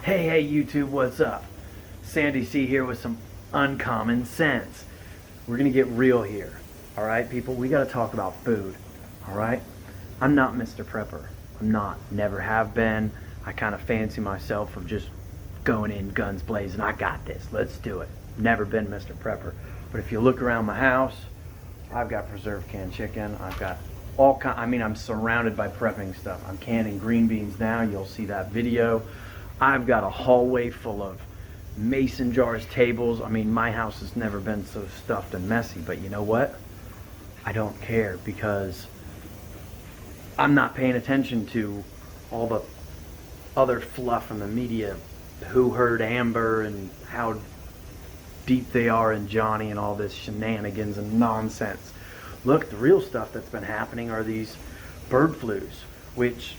Hey YouTube, what's up? Sandy C here with some uncommon sense. We're gonna get real here, all right, people? We gotta talk about food, all right? I'm not Mr. Prepper. I'm not, never have been. I kind of fancy myself of just going in guns blazing. I got this, let's do it. Never been Mr. Prepper. But if you look around my house, I've got preserved canned chicken. I've got all kind. I'm surrounded by prepping stuff. I'm canning green beans now. You'll see that video. I've got a hallway full of mason jars, tables. My house has never been so stuffed and messy, but you know what? I don't care because I'm not paying attention to all the other fluff in the media, who heard Amber and how deep they are in Johnny and all this shenanigans and nonsense. Look, the real stuff that's been happening are these bird flus, which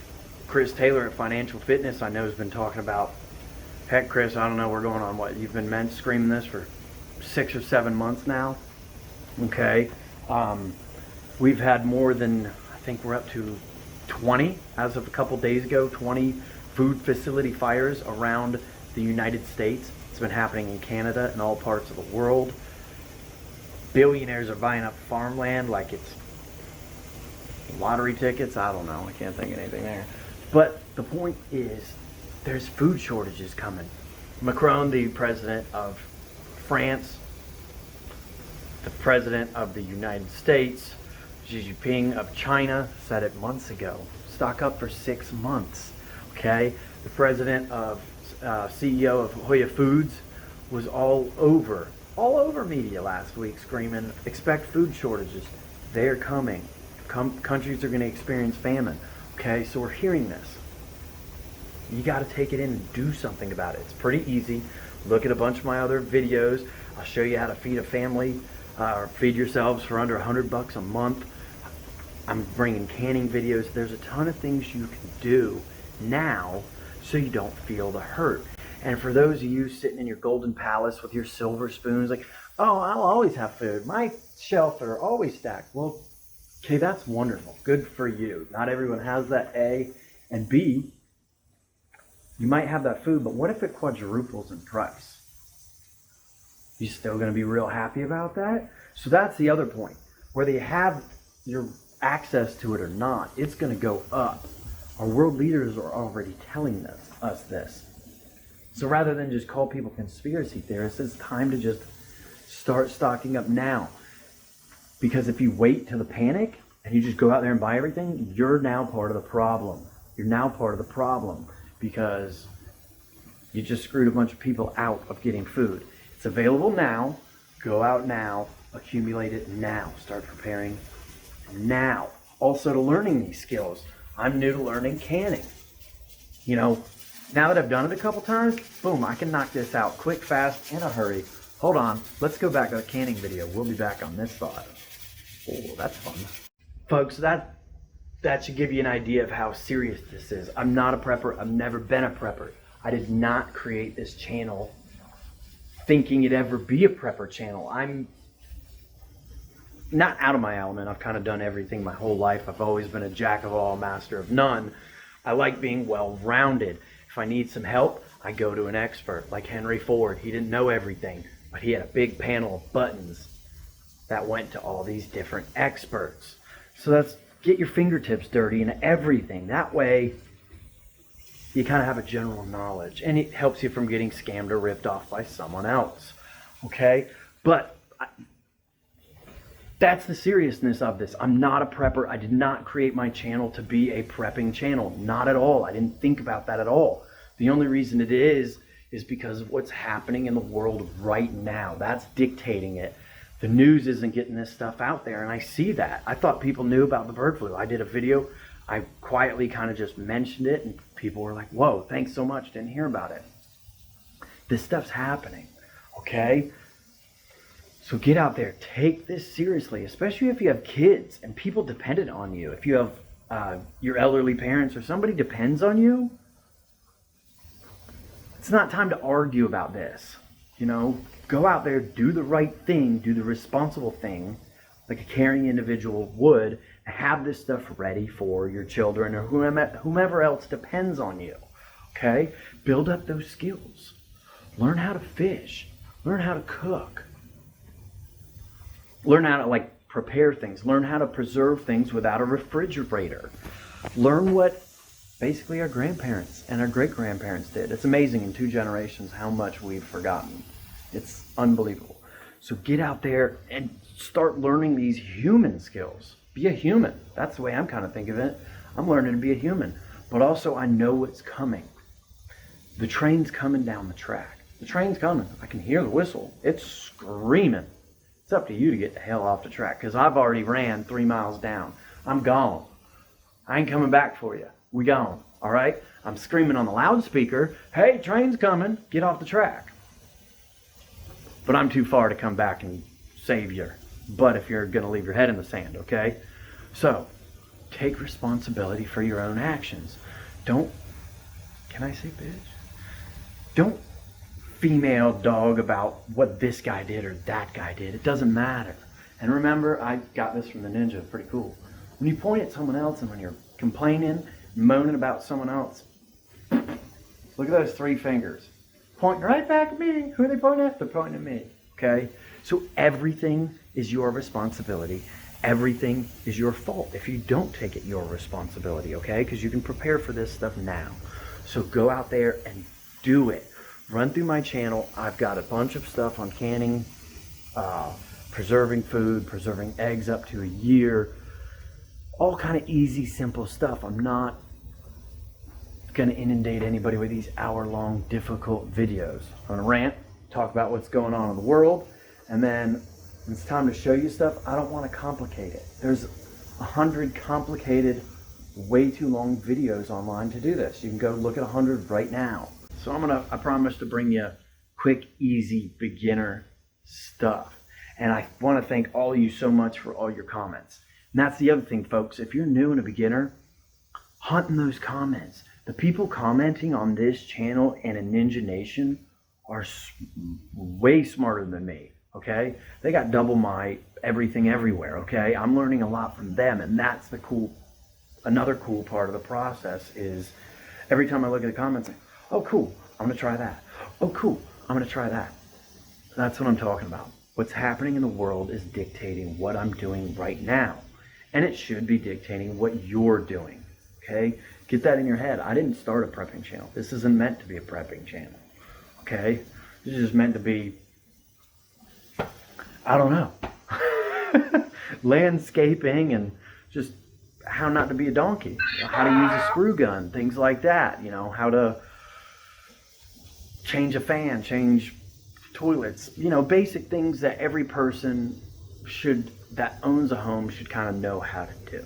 Chris Taylor at Financial Fitness I know has been talking about. Heck, Chris, I don't know, we're going on what, you've been screaming this for 6 or 7 months now. Okay, we've had more than, I think we're up to 20 as of a couple days ago, 20 food facility fires around the United States. It's been happening in Canada and all parts of the world. Billionaires are buying up farmland like it's lottery tickets. I don't know, I can't think of anything there. But the point is, there's food shortages coming. Macron, the president of France, the president of the United States, Xi Jinping of China said it months ago. Stock up for 6 months, okay? The president of, CEO of Hoya Foods was all over media last week screaming, expect food shortages. They're coming. Countries are gonna experience famine. Okay, so we're hearing this. You got to take it in and do something about it. It's pretty easy. Look at a bunch of my other videos. I'll show you how to feed a family or feed yourselves for under $100 a month. I'm bringing canning videos. There's a ton of things you can do now so you don't feel the hurt. And for those of you sitting in your golden palace with your silver spoons, like, oh, I'll always have food. My shelves are always stacked. Well, okay, that's wonderful. Good for you. Not everyone has that, A. And B, you might have that food, but what if it quadruples in price? You still going to be real happy about that? So that's the other point. Whether you have your access to it or not, it's going to go up. Our world leaders are already telling us this. So rather than just call people conspiracy theorists, it's time to just start stocking up now. Because if you wait till the panic and you just go out there and buy everything, you're now part of the problem. You're now part of the problem because you just screwed a bunch of people out of getting food. It's available now. Go out now. Accumulate it now. Start preparing now. Also to learning these skills. I'm new to learning canning. You know, now that I've done it a couple times, boom, I can knock this out quick, fast, in a hurry. Hold on. Let's go back to the canning video. We'll be back on this side. Oh, that's fun. Folks, that should give you an idea of how serious this is. I'm not a prepper. I've never been a prepper. I did not create this channel thinking it'd ever be a prepper channel. I'm not out of my element. I've kind of done everything my whole life. I've always been a jack of all, master of none. I like being well-rounded. If I need some help, I go to an expert like Henry Ford. He didn't know everything, but he had a big panel of buttons that went to all these different experts. So that's get your fingertips dirty in everything. That way, you kind of have a general knowledge, and it helps you from getting scammed or ripped off by someone else. Okay? But that's the seriousness of this. I'm not a prepper. I did not create my channel to be a prepping channel. Not at all. I didn't think about that at all. The only reason it is because of what's happening in the world right now. That's dictating it. The news isn't getting this stuff out there, and I see that. I thought people knew about the bird flu. I did a video. I quietly kind of just mentioned it, and people were like, whoa, thanks so much. Didn't hear about it. This stuff's happening, okay? So get out there. Take this seriously, especially if you have kids and people dependent on you. If you have your elderly parents or somebody depends on you, it's not time to argue about this. You know, go out there, do the right thing, do the responsible thing, like a caring individual would, and have this stuff ready for your children or whomever else depends on you. okay? Build up those skills. Learn how to fish. Learn how to cook. Learn how to prepare things. Learn how to preserve things without a refrigerator. Learn what basically our grandparents and our great-grandparents did. It's amazing in 2 generations how much we've forgotten. It's unbelievable. So get out there and start learning these human skills. Be a human. That's the way I'm kind of thinking of it. I'm learning to be a human. But also I know what's coming. The train's coming down the track. The train's coming. I can hear the whistle. It's screaming. It's up to you to get the hell off the track, because I've already ran 3 miles down. I'm gone. I ain't coming back for you. We gone. All right? I'm screaming on the loudspeaker, hey, train's coming. Get off the track. But I'm too far to come back and save you. But if you're going to leave your head in the sand, okay? So, take responsibility for your own actions. Don't, can I say bitch? Don't female dog about what this guy did or that guy did. It doesn't matter. And remember, I got this from the ninja, pretty cool. When you point at someone else and when you're complaining, moaning about someone else, look at those 3 fingers. Pointing right back at me. Who are they pointing at? They're pointing at me. Okay? So everything is your responsibility. Everything is your fault if you don't take it your responsibility, okay? Because you can prepare for this stuff now. So go out there and do it. Run through my channel. I've got a bunch of stuff on canning, preserving food, preserving eggs up to a year. All kind of easy, simple stuff. I'm not going to inundate anybody with these hour-long, difficult videos. I'm going to rant, talk about what's going on in the world, and then when it's time to show you stuff, I don't want to complicate it. There's 100 complicated, way too long videos online to do this. You can go look at 100 right now. So I promise to bring you quick, easy, beginner stuff. And I want to thank all of you so much for all your comments. And that's the other thing, folks. If you're new and a beginner, hunt in those comments. The people commenting on this channel and in Ninja Nation are way smarter than me, okay? They got double my everything everywhere, okay? I'm learning a lot from them, and that's the another cool part of the process is every time I look at the comments, oh, cool, I'm gonna try that. Oh, cool, I'm gonna try that. That's what I'm talking about. What's happening in the world is dictating what I'm doing right now. And it should be dictating what you're doing, okay? Get that in your head. I didn't start a prepping channel. This isn't meant to be a prepping channel, okay? This is just meant to be, I don't know, landscaping and just how not to be a donkey, how to use a screw gun, things like that, you know, how to change a fan, change toilets, you know, basic things that every person that owns a home should kind of know how to do.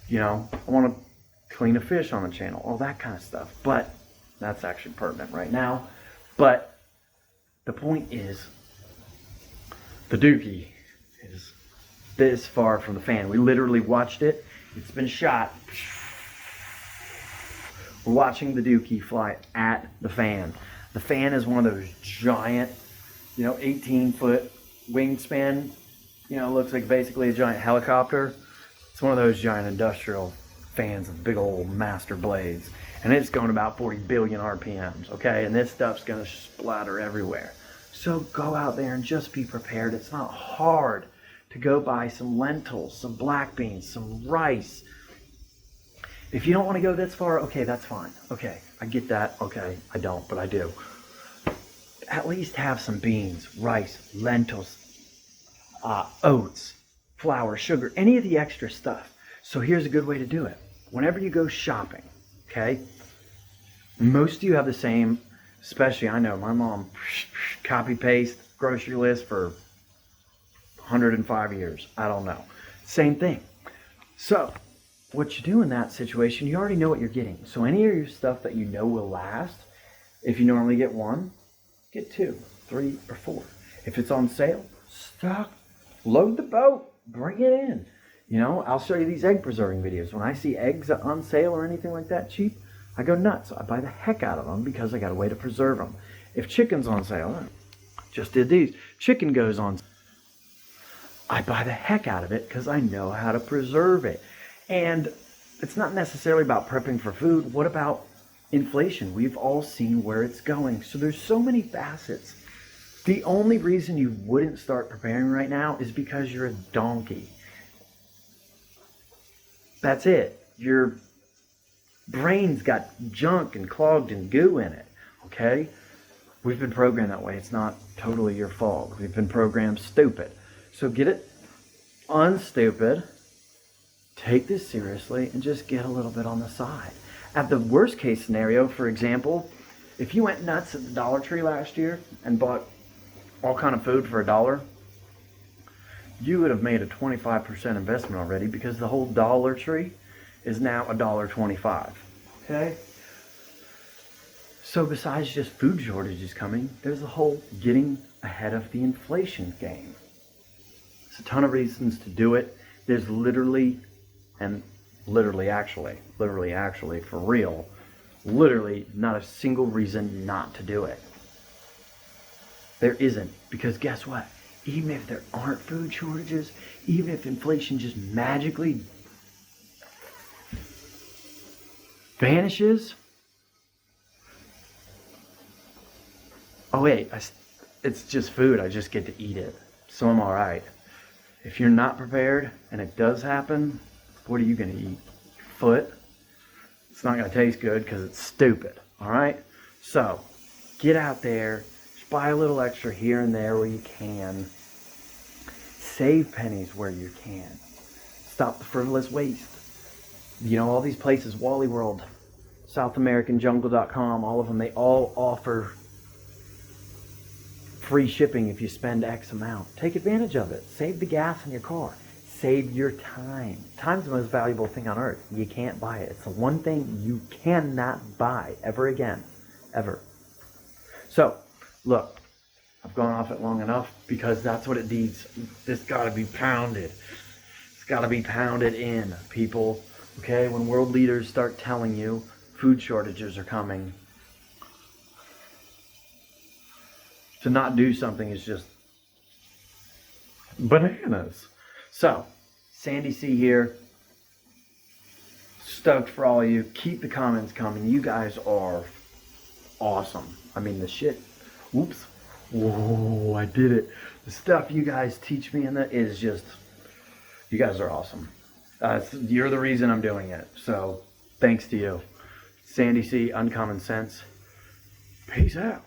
You know, I want to clean a fish on the channel, all that kind of stuff, but that's actually pertinent right now. But the point is, the dookie is this far from the fan. We literally watched it. It's been shot. We're watching the dookie fly at the fan. The fan is one of those giant, you know, 18-foot wingspan. You know, it looks like basically a giant helicopter. It's one of those giant industrial fans with big old master blades. And it's going about 40 billion RPMs, okay? And this stuff's gonna splatter everywhere. So go out there and just be prepared. It's not hard to go buy some lentils, some black beans, some rice. If you don't want to go this far, okay, that's fine. Okay, I get that. Okay, I don't, but I do. At least have some beans, rice, lentils, oats, flour, sugar, any of the extra stuff. So here's a good way to do it. Whenever you go shopping, okay, most of you have the same, especially I know my mom, copy paste grocery list for 105 years. I don't know. Same thing. So what you do in that situation, you already know what you're getting. So any of your stuff that you know will last, if you normally get 1, get 2, 3, or 4. If it's on sale, stock, load the boat, bring it in. You know, I'll show you these egg preserving videos. When I see eggs on sale or anything like that cheap, I go nuts. I buy the heck out of them because I got a way to preserve them. If chicken's on sale, just did these. Chicken goes on, I buy the heck out of it because I know how to preserve it. And it's not necessarily about prepping for food. What about inflation. We've all seen where it's going. So there's so many facets. The only reason you wouldn't start preparing right now is because you're a donkey. That's it. Your brain's got junk and clogged and goo in it, okay? We've been programmed that way. It's not totally your fault. We've been programmed stupid. So get it unstupid, take this seriously, and just get a little bit on the side. At the worst case scenario, for example, if you went nuts at the Dollar Tree last year and bought all kind of food for $1, you would have made a 25% investment already, because the whole Dollar Tree is now $1.25. Okay? So besides just food shortages coming, there's the whole getting ahead of the inflation game. There's a ton of reasons to do it. There's literally actually, for real, literally not a single reason not to do it. There isn't, because guess what? Even if there aren't food shortages, even if inflation just magically vanishes, oh wait, it's just food, I just get to eat it, so I'm all right. If you're not prepared and it does happen, what are you gonna eat? Your foot? It's not gonna taste good because it's stupid, all right? So get out there, just buy a little extra here and there where you can. Save pennies where you can. Stop the frivolous waste. You know, all these places, Wally World, SouthAmericanJungle.com, all of them, they all offer free shipping if you spend X amount. Take advantage of it. Save the gas in your car. Save your time. Time's the most valuable thing on earth. You can't buy it. It's the one thing you cannot buy ever again. Ever. So, look, I've gone off it long enough because that's what it needs. It's got to be pounded. It's got to be pounded in, people. Okay? When world leaders start telling you food shortages are coming, to not do something is just bananas. So, Sandy C here. Stoked for all of you. Keep the comments coming. You guys are awesome. I mean, the shit. Whoops. Whoa, I did it. The stuff you guys teach me in that is just, you guys are awesome. You're the reason I'm doing it. So, thanks to you. Sandy C, Uncommon Sense. Peace out.